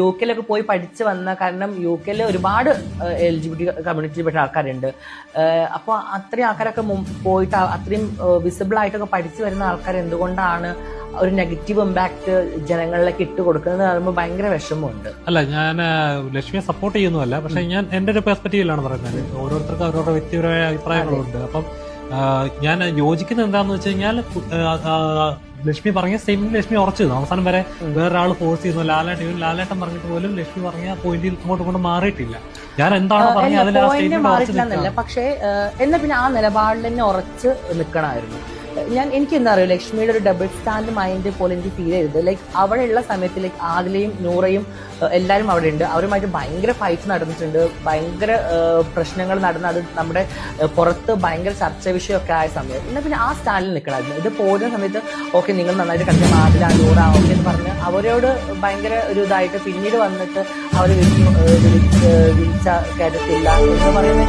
UK പോയി പഠിച്ച് വന്ന, കാരണം UK ഒരുപാട് LGBT കമ്മ്യൂണിറ്റിയിൽപ്പെട്ട ആൾക്കാരുണ്ട്. അപ്പോൾ അത്രയും ആൾക്കാരൊക്കെ പോയിട്ട് അത്രയും വിസിബിൾ ആയിട്ടൊക്കെ പഠിച്ചു വരുന്ന ആൾക്കാർ എന്തുകൊണ്ടാണ് ഒരു നെഗറ്റീവ് ഇമ്പാക്ട് ജനങ്ങളിലേക്ക് ഇട്ട് കൊടുക്കുന്നത് പറയുമ്പോൾ ഭയങ്കര വിഷമമുണ്ട്. അല്ല, ഞാൻ ലക്ഷ്മിയെ സപ്പോർട്ട് ചെയ്യുന്നതല്ല, പക്ഷെ ഞാൻ എന്റെ ഒരു പെർസ്പെക്റ്റീവിലാണ് പറയുന്നത്. ഓരോരുത്തർക്ക് അവരവരുടെ വ്യക്തിപരമായ അഭിപ്രായങ്ങളുണ്ട്. അപ്പം ഞാൻ യോജിക്കുന്നത് എന്താന്ന് വെച്ച് കഴിഞ്ഞാൽ, ലക്ഷ്മി പറഞ്ഞ സ്റ്റേറ്റ്മെന്റ് ലക്ഷ്മി ഉറച്ചു അവസാനം വരെ. വേറൊരാൾ ഫോഴ്സ് ചെയ്യുന്നു. ലാലേട്ടൻ പറഞ്ഞിട്ട് പോലും ലക്ഷ്മി പറഞ്ഞ പോയിന്റിൽ ഇങ്ങോട്ട് മാറിയിട്ടില്ല. ഞാൻ എന്താണോ പറഞ്ഞത് അതിൽ മാറിയിട്ടില്ലെന്നല്ല, പക്ഷേ എന്നാ പിന്നെ ആ നിലപാടിൽ തന്നെ ഉറച്ച് നിൽക്കണമായിരുന്നു. എനിക്ക് എന്താ അറിയോ, ലക്ഷ്മിയുടെ ഒരു ഡബിൾ സ്റ്റാൻഡ് മൈൻഡ് പോലെ എനിക്ക് ഫീൽ ചെയ്തത്. ലൈക്ക് അവിടെയുള്ള സമയത്ത് ലൈക്ക് ആദിലയും നൂറയും എല്ലാവരും അവിടെ ഉണ്ട്. അവരുമായിട്ട് ഭയങ്കര ഫൈറ്റ് നടന്നിട്ടുണ്ട്, ഭയങ്കര പ്രശ്നങ്ങൾ നടന്ന് അത് നമ്മുടെ പുറത്ത് ഭയങ്കര ചർച്ച വിഷയമൊക്കെ ആയ സമയത്ത് എന്നാൽ പിന്നെ ആ സ്റ്റാൻഡിൽ നിൽക്കണമായിരുന്നു. ഇത് പോകുന്ന സമയത്ത് ഓക്കെ നിങ്ങൾ നന്നായിട്ട് കളിക്കാൻ ആദില നൂറ ഓക്കെ എന്ന് പറഞ്ഞ് അവരോട് ഭയങ്കര ഒരു ഇതായിട്ട് പിന്നീട് വന്നിട്ട് അവർ വിളിച്ച കയറ്റത്തില്ല എന്ന് പറയുന്ന